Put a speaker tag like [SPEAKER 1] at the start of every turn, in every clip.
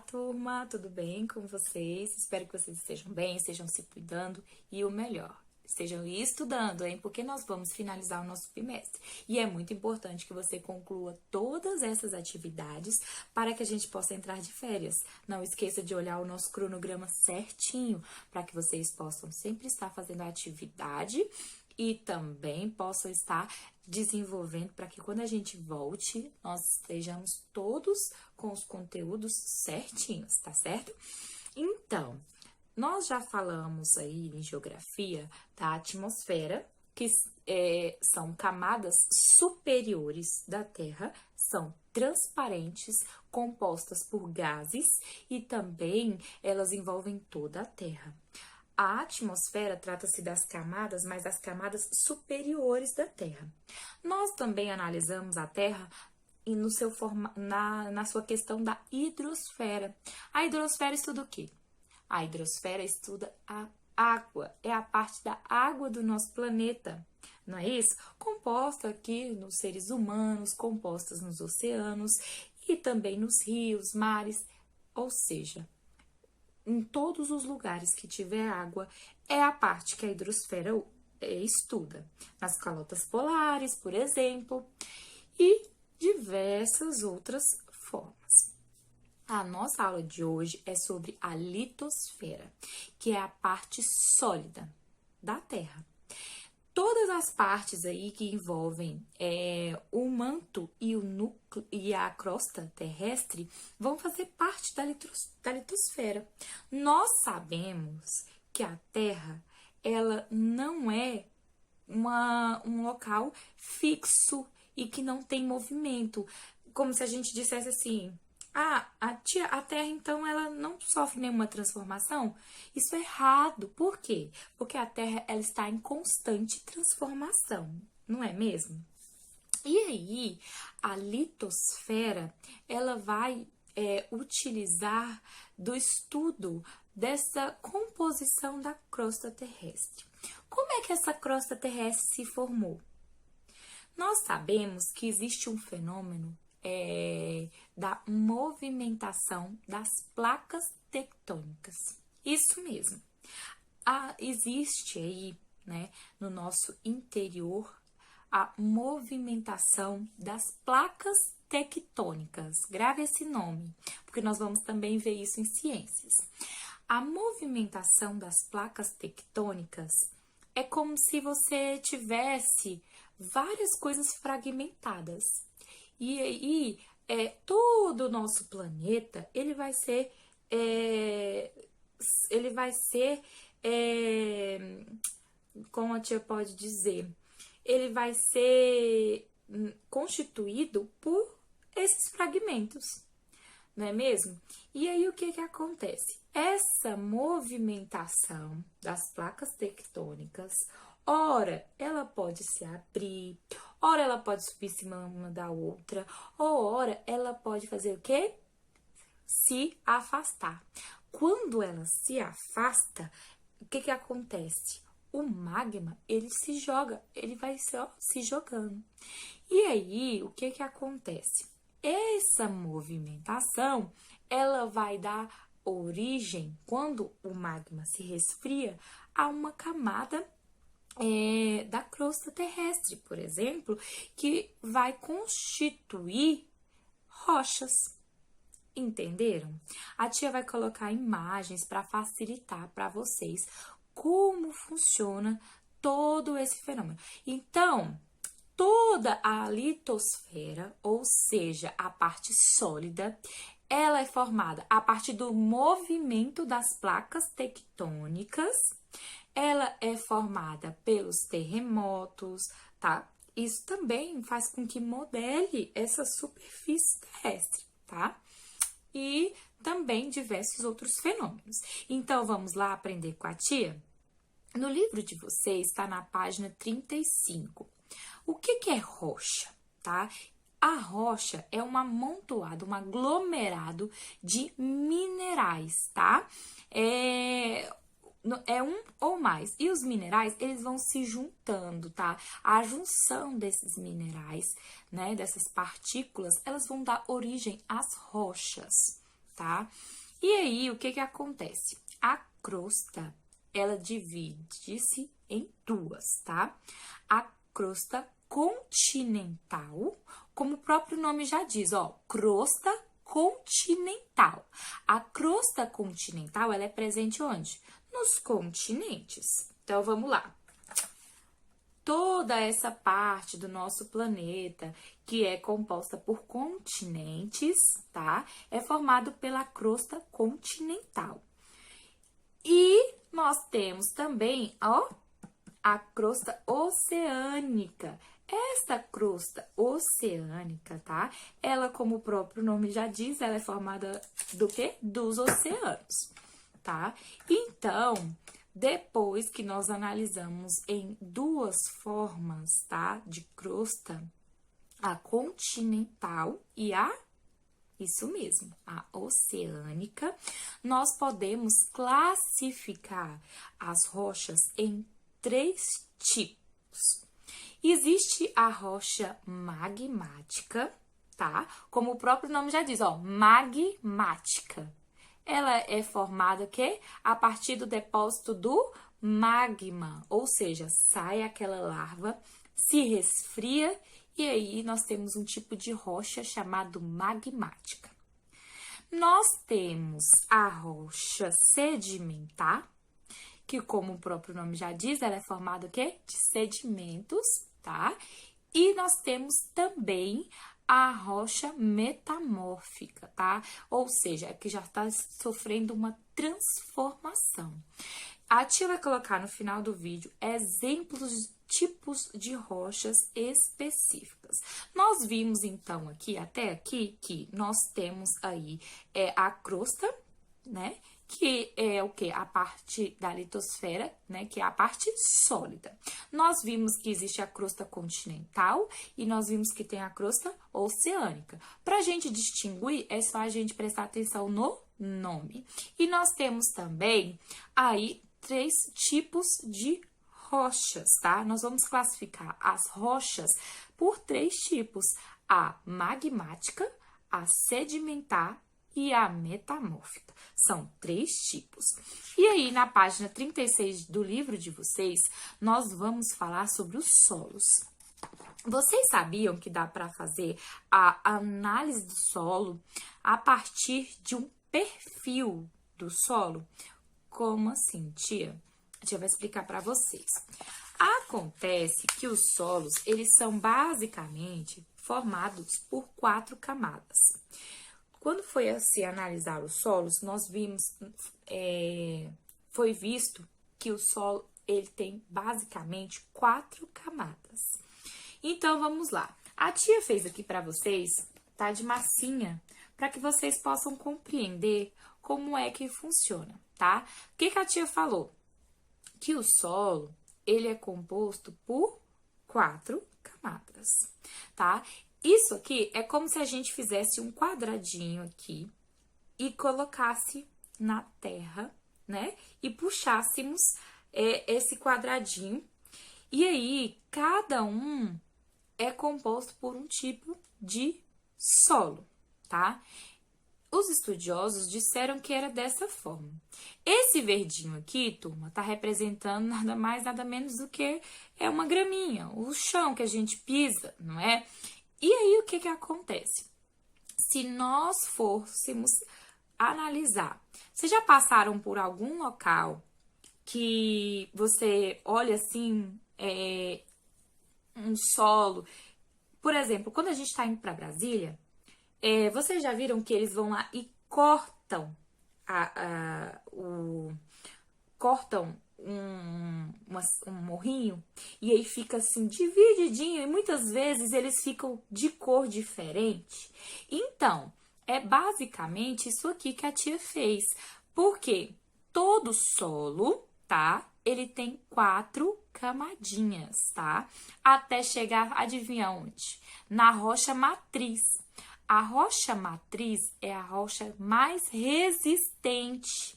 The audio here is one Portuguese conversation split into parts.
[SPEAKER 1] turma, tudo bem com vocês? Espero que vocês estejam bem, estejam se cuidando e o melhor, estejam estudando, hein? Porque nós vamos finalizar o nosso bimestre. E é muito importante que você conclua todas essas atividades para que a gente possa entrar de férias. Não esqueça de olhar o nosso cronograma certinho, para que vocês possam sempre estar fazendo a atividade e também possam estar desenvolvendo para que quando a gente volte, nós estejamos todos com os conteúdos certinhos, tá certo? Então, nós já falamos aí em geografia da atmosfera, que são camadas superiores da Terra, são transparentes, compostas por gases e também elas envolvem toda a Terra. A atmosfera trata-se das camadas, mas das camadas superiores da Terra. Nós também analisamos a Terra e na sua questão da hidrosfera. A hidrosfera estuda o quê? A hidrosfera estuda a água, é a parte da água do nosso planeta, não é isso? Composta aqui nos seres humanos, compostas nos oceanos e também nos rios, mares, ou seja, em todos os lugares que tiver água, é a parte que a hidrosfera estuda. Nas calotas polares, por exemplo, e diversas outras formas. A nossa aula de hoje é sobre a litosfera, que é a parte sólida da Terra. Todas as partes aí que envolvem o manto e o núcleo e a crosta terrestre vão fazer parte da litosfera. Nós sabemos que a Terra, ela não é um local fixo e que não tem movimento. Como se a gente dissesse assim, a Terra, então, ela não sofre nenhuma transformação? Isso é errado. Por quê? Porque a Terra, ela está em constante transformação, não é mesmo? E aí, a litosfera, ela vai utilizar do estudo dessa composição da crosta terrestre. Como é que essa crosta terrestre se formou? Nós sabemos que existe um fenômeno da movimentação das placas tectônicas. Isso mesmo. Existe aí, né, no nosso interior, a movimentação das placas tectônicas. Grave esse nome, porque nós vamos também ver isso em ciências. A movimentação das placas tectônicas é como se você tivesse várias coisas fragmentadas. E aí, todo o nosso planeta, ele vai ser, como a tia pode dizer, ele vai ser constituído por esses fragmentos, não é mesmo? E aí, o que acontece? Essa movimentação das placas tectônicas, ora, ela pode se abrir, ora, ela pode subir cima uma da outra, ou ora, ela pode fazer o quê? Se afastar. Quando ela se afasta, o que acontece? O magma, ele se joga, ele vai só se jogando. E aí, o que acontece? Essa movimentação, ela vai dar origem, quando o magma se resfria, a uma camada da crosta terrestre, por exemplo, que vai constituir rochas. Entenderam? A tia vai colocar imagens para facilitar para vocês como funciona todo esse fenômeno. Então, toda a litosfera, ou seja, a parte sólida, ela é formada a partir do movimento das placas tectônicas. Ela é formada pelos terremotos, tá? Isso também faz com que modele essa superfície terrestre, tá? E também diversos outros fenômenos. Então, vamos lá aprender com a tia? No livro de vocês, está na página 35. O que é rocha, tá? A rocha é um amontoado, um aglomerado de minerais, tá? É um ou mais. E os minerais, eles vão se juntando, tá? A junção desses minerais, né, dessas partículas, elas vão dar origem às rochas, tá? E aí, o que que acontece? A crosta, ela divide-se em duas, tá? A crosta continental, como o próprio nome já diz, ó, crosta continental. A crosta continental, ela é presente onde? Nos continentes. Então, vamos lá. Toda essa parte do nosso planeta, que é composta por continentes, tá? É formado pela crosta continental. E nós temos também, ó, a crosta oceânica. Essa crosta oceânica, tá? Ela, como o próprio nome já diz, ela é formada do quê? Dos oceanos, tá? Então, depois que nós analisamos em duas formas, tá? De crosta, a continental e isso mesmo, a oceânica, nós podemos classificar as rochas em 3 tipos. Existe a rocha magmática, tá? Como o próprio nome já diz, ó, magmática. Ela é formada que a partir do depósito do magma, ou seja, sai aquela larva, se resfria e aí nós temos um tipo de rocha chamado magmática. Nós temos a rocha sedimentar, que como o próprio nome já diz, ela é formada o quê? De sedimentos, tá? E nós temos também a rocha metamórfica, tá? Ou seja, que já está sofrendo uma transformação. A tia vai colocar no final do vídeo exemplos, tipos de rochas específicas. Nós vimos então aqui, até aqui, que nós temos aí a crosta, né? Que é o que? A parte da litosfera, né? Que é a parte sólida. Nós vimos que existe a crosta continental e nós vimos que tem a crosta oceânica. Para a gente distinguir, é só a gente prestar atenção no nome. E nós temos também aí 3 tipos de rochas, tá? Nós vamos classificar as rochas por 3 tipos: a magmática, a sedimentar e a metamórfica. São 3 tipos. E aí, na página 36 do livro de vocês, nós vamos falar sobre os solos. Vocês sabiam que dá para fazer a análise do solo a partir de um perfil do solo? Como assim, tia? A tia vai explicar para vocês. Acontece que os solos, eles são basicamente formados por 4 camadas. Quando foi a se analisar os solos, nós vimos, foi visto que o solo, ele tem basicamente 4 camadas. Então, vamos lá. A tia fez aqui para vocês, tá, de massinha, para que vocês possam compreender como é que funciona, tá? O que que a tia falou? Que o solo, ele é composto por 4 camadas, tá? Isso aqui é como se a gente fizesse um quadradinho aqui e colocasse na terra, né? E puxássemos esse quadradinho. E aí, cada um é composto por um tipo de solo, tá? Os estudiosos disseram que era dessa forma. Esse verdinho aqui, turma, tá representando nada mais, nada menos do que uma graminha, o chão que a gente pisa, não é? E aí, o que que acontece? Se nós fôssemos analisar, vocês já passaram por algum local que você olha assim, um solo? Por exemplo, quando a gente tá indo para Brasília, vocês já viram que eles vão lá e cortam cortam um morrinho e aí fica assim divididinho e muitas vezes eles ficam de cor diferente. Então, é basicamente isso aqui que a tia fez, porque todo solo, tá? Ele tem 4 camadinhas, tá? Até chegar, adivinha onde? Na rocha matriz. A rocha matriz é a rocha mais resistente.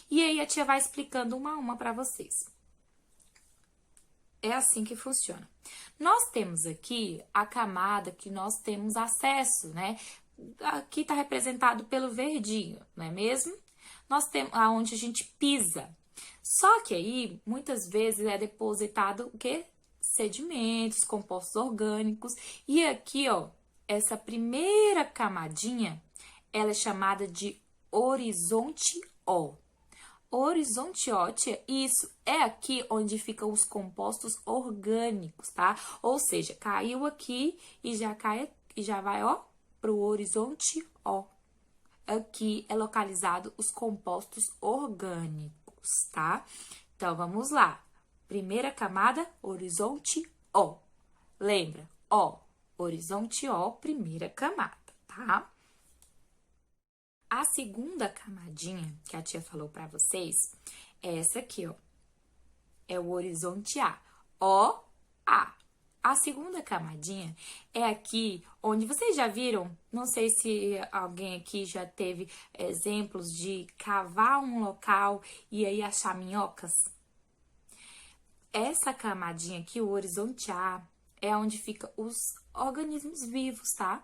[SPEAKER 1] E aí a tia vai explicando uma a uma para vocês. É assim que funciona. Nós temos aqui a camada que nós temos acesso, né? aqui está representado pelo verdinho, não é mesmo? Nós temos aonde a gente pisa. Só que aí, muitas vezes, é depositado o quê? Sedimentos, compostos orgânicos. E aqui, ó, essa primeira camadinha, ela é chamada de horizonte O. Horizonte ó, tia, isso é aqui onde ficam os compostos orgânicos, tá? Ou seja, caiu aqui e já cai e já vai, ó, pro horizonte ó. Aqui é localizado os compostos orgânicos, tá? Então, vamos lá. Primeira camada, horizonte ó. Lembra? Ó, horizonte ó, primeira camada, tá? A segunda camadinha que a tia falou pra vocês é essa aqui, ó. É o horizonte A. Ó, A. A segunda camadinha é aqui onde vocês já viram, não sei se alguém aqui já teve exemplos de cavar um local e aí achar minhocas. Essa camadinha aqui, o horizonte A, é onde fica os organismos vivos, tá?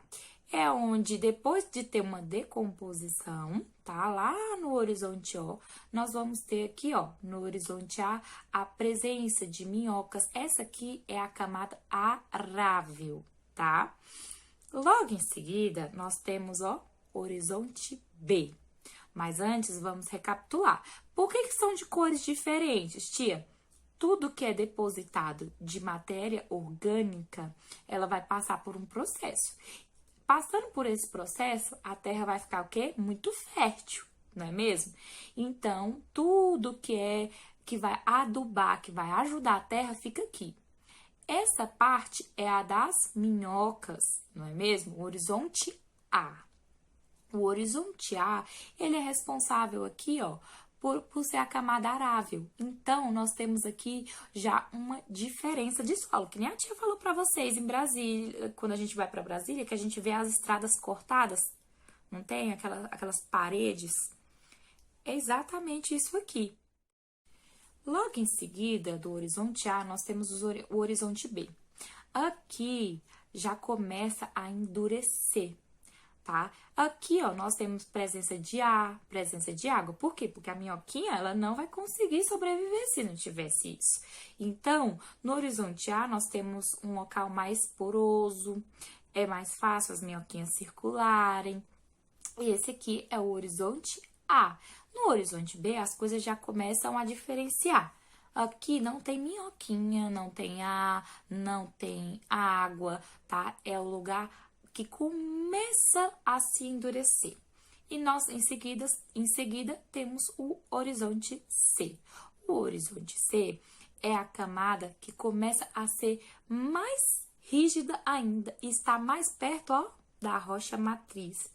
[SPEAKER 1] É onde, depois de ter uma decomposição, tá? Lá no horizonte O, nós vamos ter aqui, ó, no horizonte A, a presença de minhocas. Essa aqui é a camada arável, tá? Logo em seguida, nós temos, ó, horizonte B. Mas antes, vamos recapitular. Por que são de cores diferentes, tia? Tudo que é depositado de matéria orgânica, ela vai passar por um processo. Passando por esse processo, a terra vai ficar o quê? Muito fértil, não é mesmo? Então, tudo que vai adubar, que vai ajudar a terra, fica aqui. Essa parte é a das minhocas, não é mesmo? O horizonte A. O horizonte A, ele é responsável aqui, ó, por ser a camada arável. Então, nós temos aqui já uma diferença de solo, que nem a tia falou para vocês em Brasília, quando a gente vai para Brasília, que a gente vê as estradas cortadas, não tem aquelas paredes? É exatamente isso aqui. Logo em seguida, do horizonte A, nós temos o horizonte B. Aqui já começa a endurecer, tá? Aqui, ó, nós temos presença de ar, presença de água. Por quê? Porque a minhoquinha, ela não vai conseguir sobreviver se não tivesse isso. Então, no horizonte A, nós temos um local mais poroso, é mais fácil as minhoquinhas circularem. E esse aqui é o horizonte A. No horizonte B, as coisas já começam a diferenciar. Aqui não tem minhoquinha, não tem ar, não tem água, tá? É o lugar que começa a se endurecer. E nós, em seguida, temos o horizonte C. O horizonte C é a camada que começa a ser mais rígida ainda e está mais perto, ó, da rocha matriz.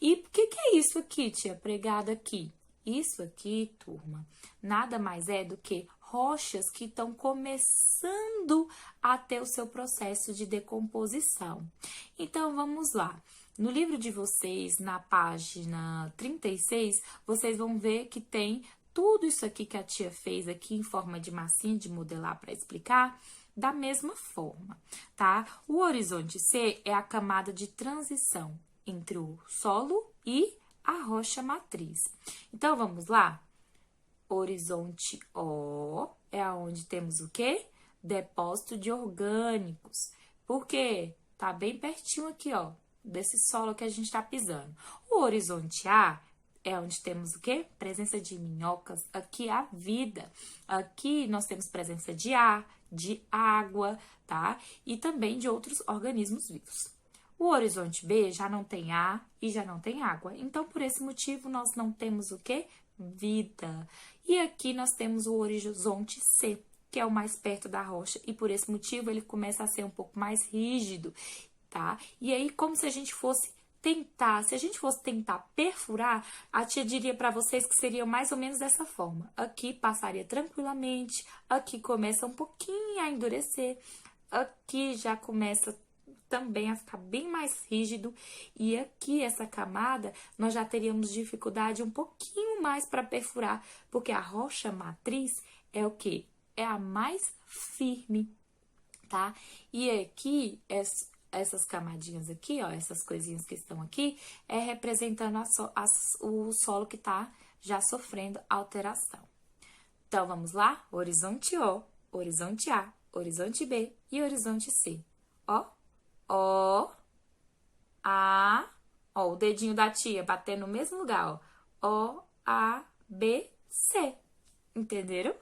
[SPEAKER 1] E o que é isso aqui, tia, pregado aqui? Isso aqui, turma, nada mais é do que rochas que estão começando a ter o seu processo de decomposição. Então, vamos lá. No livro de vocês, na página 36, vocês vão ver que tem tudo isso aqui que a tia fez aqui em forma de massinha de modelar para explicar, da mesma forma, tá? O horizonte C é a camada de transição entre o solo e a rocha matriz. Então, vamos lá? Horizonte O é aonde temos o quê? Depósito de orgânicos. Por quê? Tá bem pertinho aqui, ó, desse solo que a gente tá pisando. O horizonte A é onde temos o quê? Presença de minhocas. Aqui a vida. Aqui nós temos presença de ar, de água, tá? E também de outros organismos vivos. O horizonte B já não tem ar e já não tem água. Então, por esse motivo, nós não temos o quê? Vida. E aqui nós temos o horizonte C, que é o mais perto da rocha. E por esse motivo, ele começa a ser um pouco mais rígido, tá? E aí, como se a gente fosse tentar perfurar, a tia diria para vocês que seria mais ou menos dessa forma. Aqui passaria tranquilamente, aqui começa um pouquinho a endurecer, aqui já começa também a ficar bem mais rígido, e aqui essa camada nós já teríamos dificuldade um pouquinho mais para perfurar, porque a rocha matriz é o que? É a mais firme, tá? E aqui essas camadinhas aqui, ó, essas coisinhas que estão aqui, é representando o solo que tá já sofrendo alteração. Então, vamos lá? Horizonte O, horizonte A, horizonte B e horizonte C. Ó, ó, A, ó, o dedinho da tia batendo no mesmo lugar, ó. O, A, B, C. Entenderam?